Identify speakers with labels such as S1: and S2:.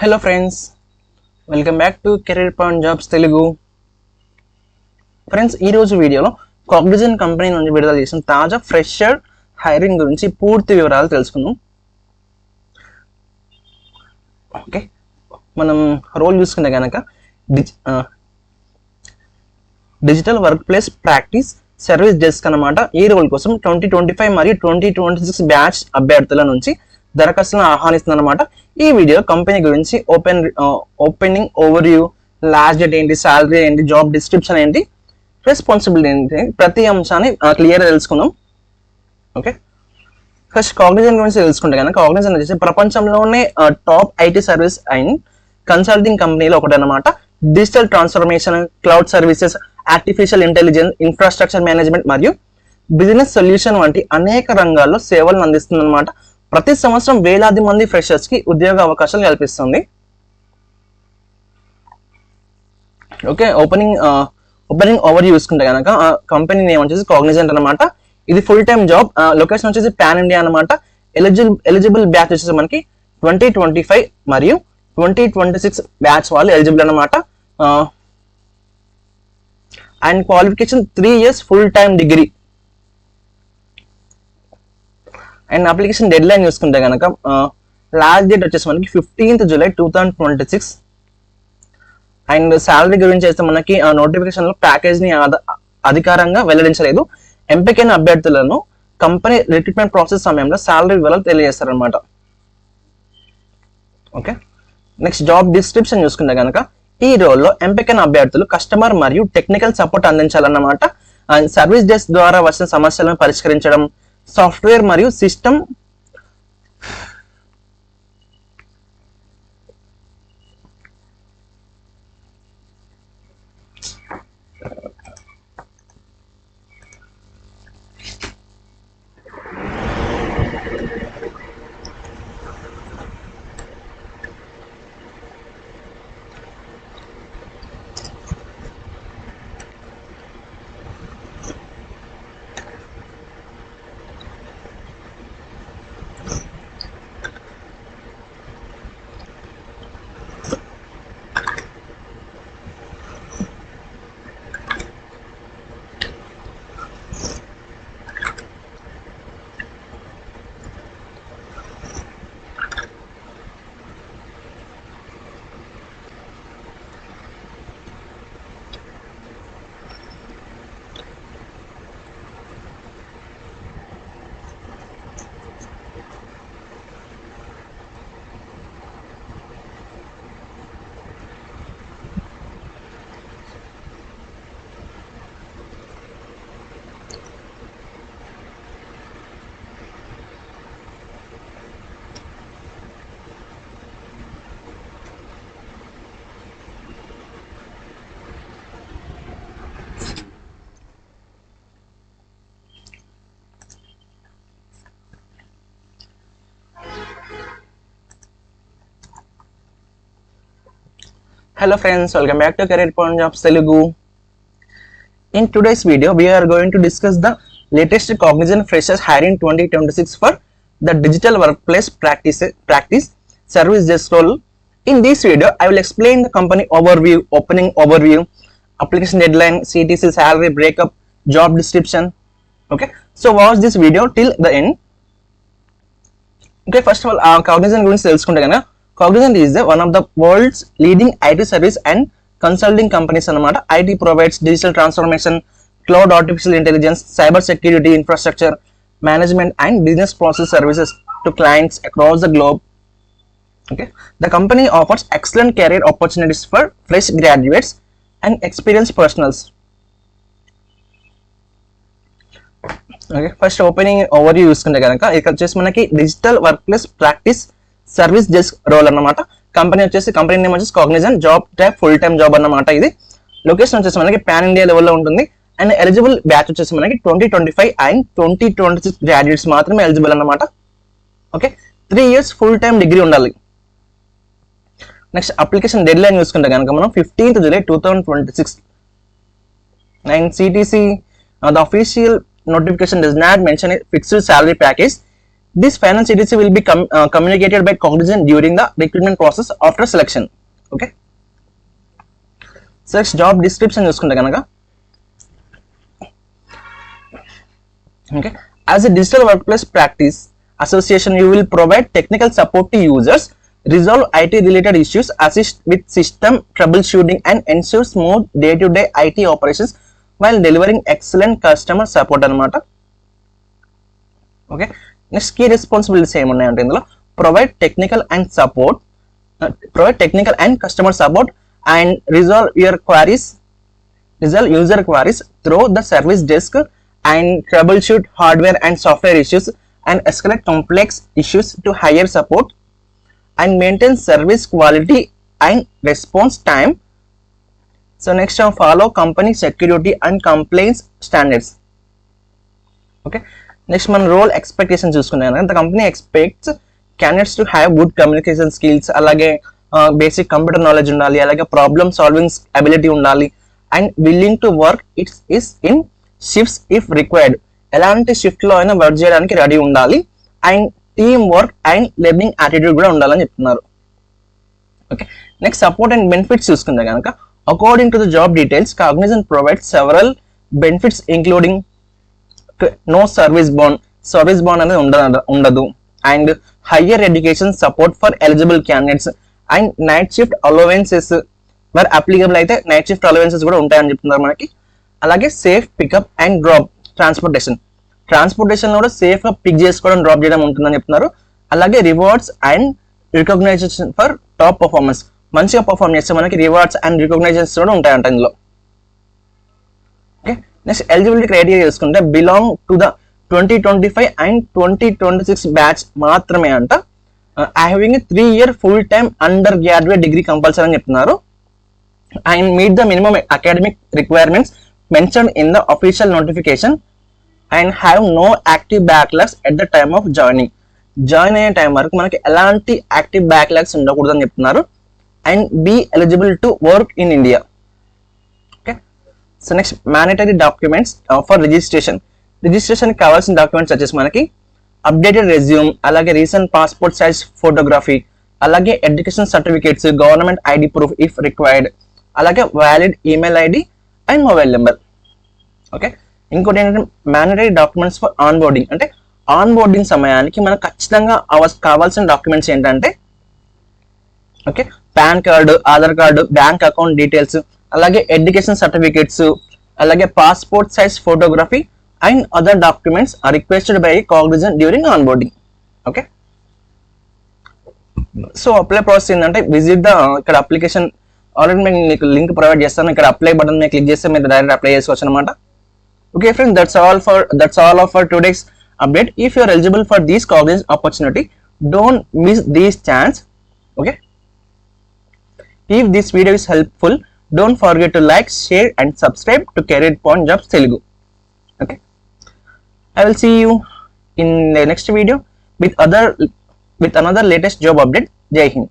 S1: Hello friends, welcome back to career point jobs Telugu. Friends, ఈరోజు వీడియోలో Cognizant company నుండి విడుదల చేసిన తాజా ఫ్రెషర్ హైరింగ్ గురించి పూర్తి వివరాలు తెలుసుకుందాం. ఓకే, మనం రోల్ చూసుకుంటే కనుక digital workplace practice service desk అన్నమాట. ఈ రోల్ కోసం 2025 మరియు 2026 బ్యాచ్ అభ్యర్థుల నుంచి దరఖాస్తులను ఆహ్వానిస్తుందన్నమాట. ఈ వీడియో కంపెనీ గురించి ఓపెనింగ్ ఓవర్వ్యూ, లాస్ట్ డేట్ ఏంటి, శాలరీ ఏంటి, జాబ్ డిస్క్రిప్షన్ ఏంటి, రెస్పాన్సిబిలిటీ ఏంటి, ప్రతి అంశాన్ని క్లియర్గా తెలుసుకుందాం. ఓకే, ఫస్ట్ కాగ్నిజెంట్ గురించి తెలుసుకుంటే కనుక కాగ్నిజెంట్ వచ్చేసి ప్రపంచంలోనే top IT service and consulting కంపెనీలో ఒకటి అనమాట. Digital transformation, cloud services, artificial intelligence, infrastructure management మరియు బిజినెస్ సొల్యూషన్ వంటి అనేక రంగాల్లో సేవలను అందిస్తుంది అనమాట. ప్రతి సంవత్సరం వేలాది మంది ఫ్రెషర్స్ కి ఉద్యోగ అవకాశాలు కల్పిస్తుంది. ఓకే, ఓపెనింగ్ ఓవర్ చూసుకుంటే కనుక కంపెనీ నేమ్ వచ్చేసి కాగ్నిజెంట్ అనమాట. ఇది ఫుల్ టైమ్ జాబ్. లొకేషన్ వచ్చేసి పాన్ ఇండియా అనమాట. ఎలిజిబుల్ బ్యాచ్ వచ్చేసి మనకి 2025 మరియు 2026 బ్యాచ్ వాళ్ళు ఎలిజిబుల్ అనమాట. And qualification 3 years full time degree. And application dead line చూసుకుంటే కనుక లాస్ట్ డేట్ వచ్చేసి మనకి 15th July 2026. అండ్ శాలరీ గురించి అయితే మనకి నోటిఫికేషన్ లో ప్యాకేజ్ ని అధికారంగా వెల్లడించలేదు. ఎంపికైన అభ్యర్థులను కంపెనీ రిక్రూట్మెంట్ ప్రాసెస్ సమయంలో శాలరీ వివరాలు తెలియజేస్తారనమాట. ఓకే, నెక్స్ట్ జాబ్ డిస్క్రిప్షన్ చూసుకుంటే కనుక ఈ రోల్లో ఎంపికైన అభ్యర్థులు కస్టమర్ మరియు టెక్నికల్ సపోర్ట్ అందించాలన్నమాట. అండ్ సర్వీస్ డెస్క్ ద్వారా వచ్చిన సమస్యలను పరిష్కరించడం, సాఫ్ట్వేర్ మరియు system Hello friends, welcome back to Career Point Jobs Telugu. In today's video, we are going to discuss the latest Cognizant Freshers Hiring 2026 for the Digital Workplace Practice Service Desk role. In this video, I will explain the company overview, opening overview, application deadline, CTC salary breakup, job description. Okay, so watch this video till the end. Okay, first of all, Cognizant గురించి తెలుసుకుంటే కనుక Cognizant is one of the world's leading IT service and consulting companies అన్నమాట. IT provides digital transformation, cloud, artificial intelligence, cyber security, infrastructure management and business process services to clients across the globe. Okay, the company offers excellent career opportunities for fresh graduates and experienced professionals. Okay, first opening overview చూసుకుంటే కనుక ఇక్కడ వచ్చేసి మనకి digital workplace practice service desk role అన్నమాట. Company name వచ్చేసి Cognizant. Job type full time job అన్నమాట. ఇది location వచ్చేసి మనకి పాన్ ఇండియా లెవెల్లో ఉంటుంది. అండ్ ఎలిజిబుల్ బ్యాచ్ వచ్చేసి మనకి 2025 అండ్ 2026 గ్రాడ్యుయేట్స్ మాత్రమే ఎలిజిబుల్ అన్నమాట. Okay, 3 years full time degree ఉండాలి. నెక్స్ట్ అప్లికేషన్ డెడ్ లైన్ చూసుకుంటే కనుక మనం 15th July 2026. And CTC, the official notification does not mention a fixed salary package. This final CTC will be communicated by Cognizant during the recruitment process after selection. Okay. So job description చూసుకుంటే కనుక okay, as a digital workplace practice association you will provide technical support to users, resolve IT related issues, assist with system troubleshooting and ensure smooth day to day IT operations while delivering excellent customer support అన్నమాట. Okay, next key responsibilities ఏమున్నాయంటే ఇందులో provide technical and support, provide technical and customer support and resolve user queries through the service desk and trouble shoot hardware and software issues and escalate complex issues to hire support and maintain service quality and response time. So next follow company security and complaints standards. Okay, next మన role expectation చూసుకున్నాను. The company expects candidates to have good communication skills, అలాగే basic computer knowledge ఉండాలి, అలాగే problem solving ability ఉండాలి and willing to work it's in shifts if required, ఎలాంటి షిఫ్ట్లో అయినా work చేయడానికి రెడీ ఉండాలి and team work and learning attitude కూడా ఉండాలని చెప్తున్నారు. Okay, next support and benefits చూసుకుంటే కనుక according to the job details Cognizant provides several benefits including no service bond అనేది ఉండదు and higher education support for eligible candidates and night shift allowances మరి applicable అయితే night shift allowances కూడా ఉంటాయని చెప్తున్నారు మనకి. అలాగే safe pickup and drop transportation లో కూడా సేఫ్ గా పిక్ చేసుకోవడం డ్రాప్ చేయడం ఉంటుందని చెప్తున్నారు. అలాగే rewards and recognition for top performance, మంచిగా పర్ఫార్మ్ చేస్తే మనకి రివార్డ్స్ అండ్ రికగ్నైజేషన్స్ కూడా ఉంటాయంట ఇందులో. ఓకే, నెక్స్ట్ ఎలిజిబిలిటీ క్రైటీరియా చూసుకుంటే belong to the 2025 and 2026 batch మాత్రమే అంట. Having 3 year full time undergraduate degree compulsory అని చెప్తున్నారు and meet the minimum academic requirements mention in the official notification and have no active backlogs at the time of join అయ్యే time వరకు మనకి ఎలాంటి active backlogs ఉండకూడదు అని చెప్తున్నారు and be eligible to work in India. Okay, so next mandatory documents for registration కావాల్సిన documents వచ్చేసి మనకి అప్డేటెడ్ రెజ్యూమ్, అలాగే రీసెంట్ పాస్పోర్ట్ సైజ్ ఫోటోగ్రఫీ, అలాగే education certificates, government ID proof if required, అలాగే valid email ID and mobile number. Okay, ఇంకోటి ఏంటంటే mandatory documents for onboarding, అంటే onboarding సమయానికి మనకు ఖచ్చితంగా కావాల్సిన డాక్యుమెంట్స్ ఏంటంటే okay PAN card, Aadhaar card, bank account details, అలాగే ఎడ్యుకేషన్ సర్టిఫికేట్స్, అలాగే passport size photography and other documents are requested by Cognizant during onboarding. Okay, so apply process ఏంటంటే visit the ఇక్కడ application already నేను మీకు link provide చేస్తాను, ఇక్కడ apply button మీద click చేస్తే మీరు డైరెక్ట్ అప్లై చేసుకోవచ్చు అనమాట. Okay friends, that's all for today's update. If you are eligible for this Cognizant opportunity, don't miss this chance. Okay, if this video is helpful, don't forget to like, share and subscribe to Career Point Jobs Telugu. Okay, I will see you in the next video with another latest job update. Jai Hind.